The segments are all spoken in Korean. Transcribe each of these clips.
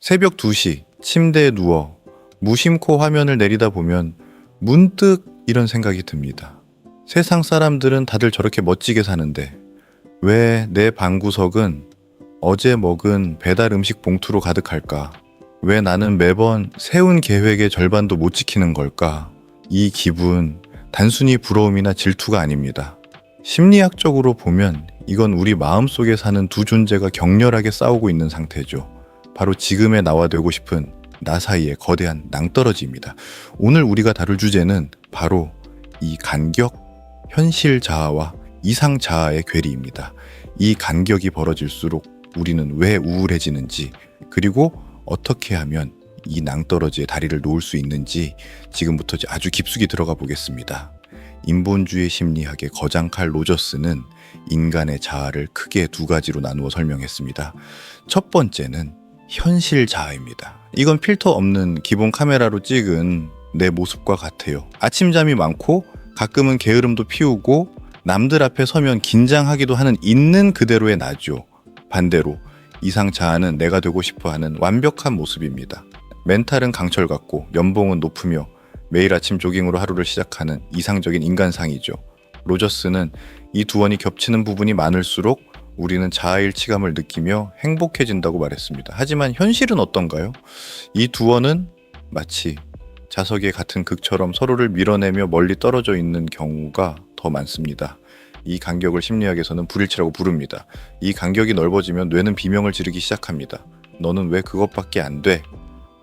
새벽 2시 침대에 누워 무심코 화면을 내리다 보면 문득 이런 생각이 듭니다. 세상 사람들은 다들 저렇게 멋지게 사는데 왜 내 방구석은 어제 먹은 배달 음식 봉투로 가득할까? 왜 나는 매번 세운 계획의 절반도 못 지키는 걸까? 이 기분 단순히 부러움이나 질투가 아닙니다. 심리학적으로 보면 이건 우리 마음속에 사는 두 존재가 격렬하게 싸우고 있는 상태죠. 바로 지금의 나와 되고 싶은 나 사이의 거대한 낭떠러지입니다. 오늘 우리가 다룰 주제는 바로 이 간격, 현실 자아와 이상 자아의 괴리입니다. 이 간격이 벌어질수록 우리는 왜 우울해지는지, 그리고 어떻게 하면 이 낭떠러지에 다리를 놓을 수 있는지 지금부터 아주 깊숙이 들어가 보겠습니다. 인본주의 심리학의 거장 칼 로저스는 인간의 자아를 크게 두 가지로 나누어 설명했습니다. 첫 번째는 현실 자아입니다. 이건 필터 없는 기본 카메라로 찍은 내 모습과 같아요. 아침잠이 많고 가끔은 게으름도 피우고 남들 앞에 서면 긴장하기도 하는 있는 그대로의 나죠. 반대로 이상 자아는 내가 되고 싶어하는 완벽한 모습입니다. 멘탈은 강철 같고 연봉은 높으며 매일 아침 조깅으로 하루를 시작하는 이상적인 인간상이죠. 로저스는 이 두 원이 겹치는 부분이 많을수록 우리는 자아일치감을 느끼며 행복해진다고 말했습니다. 하지만 현실은 어떤가요? 이 두 원은 마치 자석의 같은 극처럼 서로를 밀어내며 멀리 떨어져 있는 경우가 더 많습니다. 이 간격을 심리학에서는 불일치라고 부릅니다. 이 간격이 넓어지면 뇌는 비명을 지르기 시작합니다. 너는 왜 그것밖에 안 돼?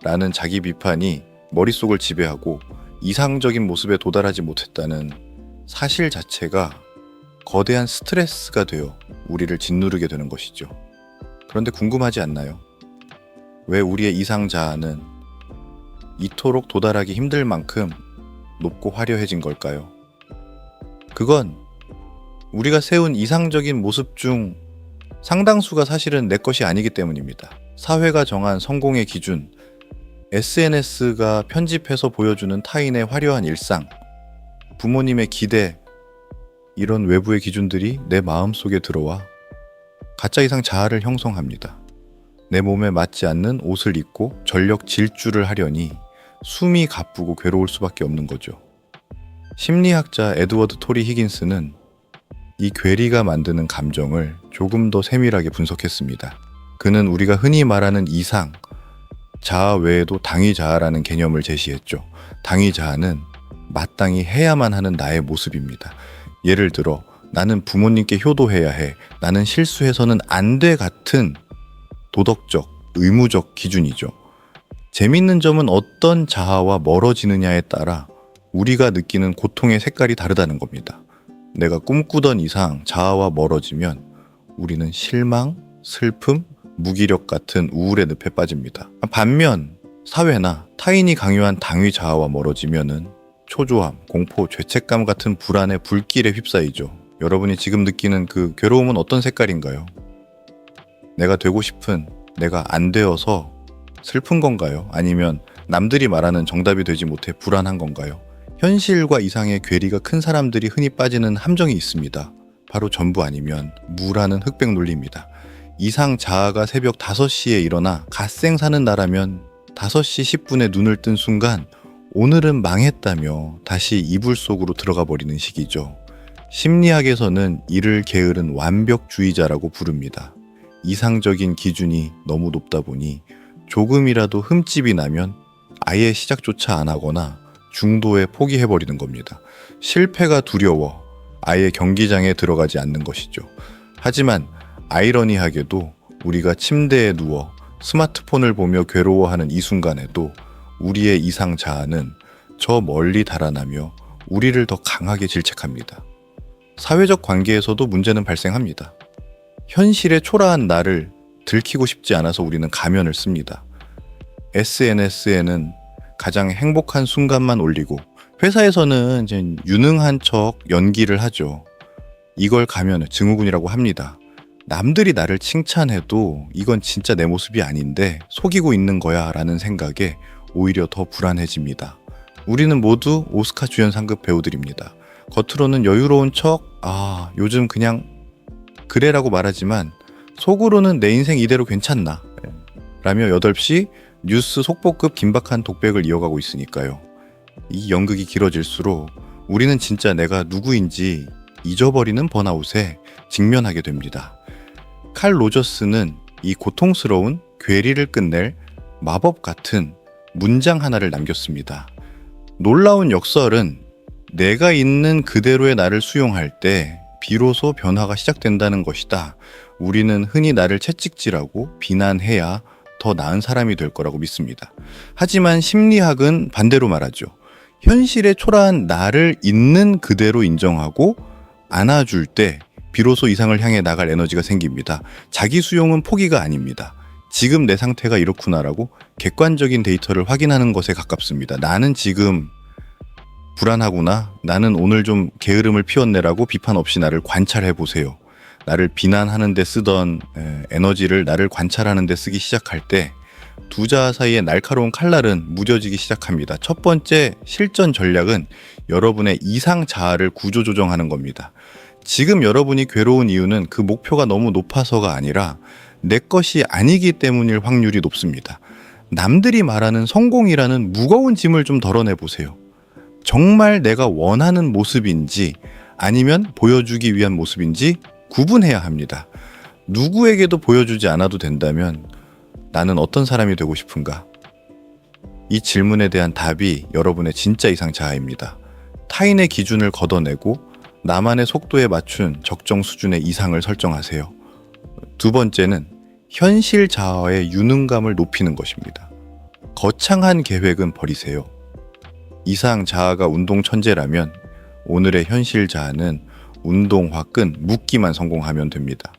라는 자기 비판이 머릿속을 지배하고 이상적인 모습에 도달하지 못했다는 사실 자체가 거대한 스트레스가 되어 우리를 짓누르게 되는 것이죠. 그런데 궁금하지 않나요? 왜 우리의 이상 자아는 이토록 도달하기 힘들 만큼 높고 화려해진 걸까요? 그건 우리가 세운 이상적인 모습 중 상당수가 사실은 내 것이 아니기 때문입니다. 사회가 정한 성공의 기준, SNS가 편집해서 보여주는 타인의 화려한 일상, 부모님의 기대, 이런 외부의 기준들이 내 마음속에 들어와 가짜 이상 자아를 형성합니다. 내 몸에 맞지 않는 옷을 입고 전력 질주를 하려니 숨이 가쁘고 괴로울 수밖에 없는 거죠. 심리학자 에드워드 토리 히긴스는 이 괴리가 만드는 감정을 조금 더 세밀하게 분석했습니다. 그는 우리가 흔히 말하는 이상, 자아 외에도 당위 자아라는 개념을 제시했죠. 당위 자아는 마땅히 해야만 하는 나의 모습입니다. 예를 들어 나는 부모님께 효도해야 해, 나는 실수해서는 안 돼 같은 도덕적, 의무적 기준이죠. 재밌는 점은 어떤 자아와 멀어지느냐에 따라 우리가 느끼는 고통의 색깔이 다르다는 겁니다. 내가 꿈꾸던 이상 자아와 멀어지면 우리는 실망, 슬픔, 무기력 같은 우울의 늪에 빠집니다. 반면 사회나 타인이 강요한 당위 자아와 멀어지면은 초조함, 공포, 죄책감 같은 불안의 불길에 휩싸이죠. 여러분이 지금 느끼는 그 괴로움은 어떤 색깔인가요? 내가 되고 싶은 내가 안 되어서 슬픈 건가요? 아니면 남들이 말하는 정답이 되지 못해 불안한 건가요? 현실과 이상의 괴리가 큰 사람들이 흔히 빠지는 함정이 있습니다. 바로 전부 아니면 무라는 흑백 논리입니다. 이상 자아가 새벽 5시에 일어나 갓생 사는 나라면 5시 10분에 눈을 뜬 순간 오늘은 망했다며 다시 이불 속으로 들어가 버리는 시기죠. 심리학에서는 이를 게으른 완벽주의자라고 부릅니다. 이상적인 기준이 너무 높다 보니 조금이라도 흠집이 나면 아예 시작조차 안 하거나 중도에 포기해버리는 겁니다. 실패가 두려워 아예 경기장에 들어가지 않는 것이죠. 하지만 아이러니하게도 우리가 침대에 누워 스마트폰을 보며 괴로워하는 이 순간에도 우리의 이상 자아는 저 멀리 달아나며 우리를 더 강하게 질책합니다. 사회적 관계에서도 문제는 발생합니다. 현실의 초라한 나를 들키고 싶지 않아서 우리는 가면을 씁니다. SNS에는 가장 행복한 순간만 올리고 회사에서는 이제 유능한 척 연기를 하죠. 이걸 가면 증후군이라고 합니다. 남들이 나를 칭찬해도 이건 진짜 내 모습이 아닌데 속이고 있는 거야 라는 생각에 오히려 더 불안해집니다. 우리는 모두 오스카 주연 상급 배우들입니다. 겉으로는 여유로운 척, 요즘 그냥 그래라고 말하지만 속으로는 내 인생 이대로 괜찮나, 라며 8시 뉴스 속보급 긴박한 독백을 이어가고 있으니까요. 이 연극이 길어질수록 우리는 진짜 내가 누구인지 잊어버리는 번아웃에 직면하게 됩니다. 칼 로저스는 이 고통스러운 괴리를 끝낼 마법 같은 문장 하나를 남겼습니다. 놀라운 역설은 내가 있는 그대로의 나를 수용할 때 비로소 변화가 시작된다는 것이다. 우리는 흔히 나를 채찍질하고 비난해야 더 나은 사람이 될 거라고 믿습니다. 하지만 심리학은 반대로 말하죠. 현실의 초라한 나를 있는 그대로 인정하고 안아줄 때 비로소 이상을 향해 나갈 에너지가 생깁니다. 자기 수용은 포기가 아닙니다. 지금 내 상태가 이렇구나라고 객관적인 데이터를 확인하는 것에 가깝습니다. 나는 지금 불안하구나. 나는 오늘 좀 게으름을 피웠네라고 비판 없이 나를 관찰해 보세요. 나를 비난하는 데 쓰던 에너지를 나를 관찰하는 데 쓰기 시작할 때 두 자아 사이의 날카로운 칼날은 무뎌지기 시작합니다. 첫 번째 실전 전략은 여러분의 이상 자아를 구조조정하는 겁니다. 지금 여러분이 괴로운 이유는 그 목표가 너무 높아서가 아니라 내 것이 아니기 때문일 확률이 높습니다. 남들이 말하는 성공이라는 무거운 짐을 좀 덜어내 보세요. 정말 내가 원하는 모습인지 아니면 보여주기 위한 모습인지 구분해야 합니다. 누구에게도 보여주지 않아도 된다면 나는 어떤 사람이 되고 싶은가? 이 질문에 대한 답이 여러분의 진짜 이상 자아입니다. 타인의 기준을 걷어내고 나만의 속도에 맞춘 적정 수준의 이상을 설정하세요. 두 번째는 현실 자아의 유능감을 높이는 것입니다. 거창한 계획은 버리세요. 이상 자아가 운동 천재라면 오늘의 현실 자아는 운동화 끈 묶기만 성공하면 됩니다.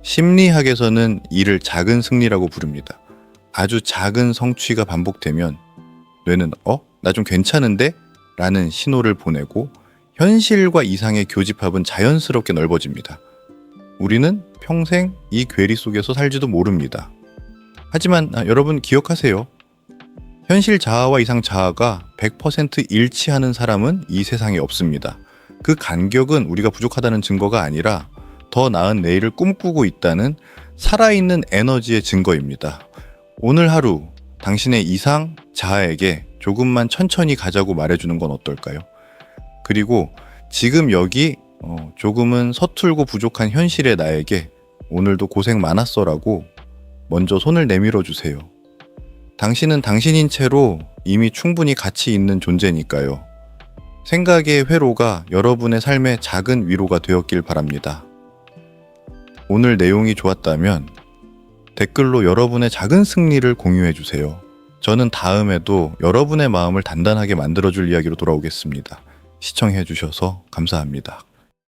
심리학에서는 이를 작은 승리라고 부릅니다. 아주 작은 성취가 반복되면 뇌는 나 좀 괜찮은데? 라는 신호를 보내고 현실과 이상의 교집합은 자연스럽게 넓어집니다. 우리는 평생 이 괴리 속에서 살지도 모릅니다. 하지만 여러분 기억하세요. 현실 자아와 이상 자아가 100% 일치하는 사람은 이 세상에 없습니다. 그 간격은 우리가 부족하다는 증거가 아니라 더 나은 내일을 꿈꾸고 있다는 살아있는 에너지의 증거입니다. 오늘 하루 당신의 이상 자아에게 조금만 천천히 가자고 말해주는 건 어떨까요? 그리고 지금 여기 조금은 서툴고 부족한 현실의 나에게 오늘도 고생 많았어라고 먼저 손을 내밀어 주세요. 당신은 당신인 채로 이미 충분히 가치 있는 존재니까요. 생각의 회로가 여러분의 삶의 작은 위로가 되었길 바랍니다. 오늘 내용이 좋았다면 댓글로 여러분의 작은 승리를 공유해 주세요. 저는 다음에도 여러분의 마음을 단단하게 만들어줄 이야기로 돌아오겠습니다. 시청해 주셔서 감사합니다.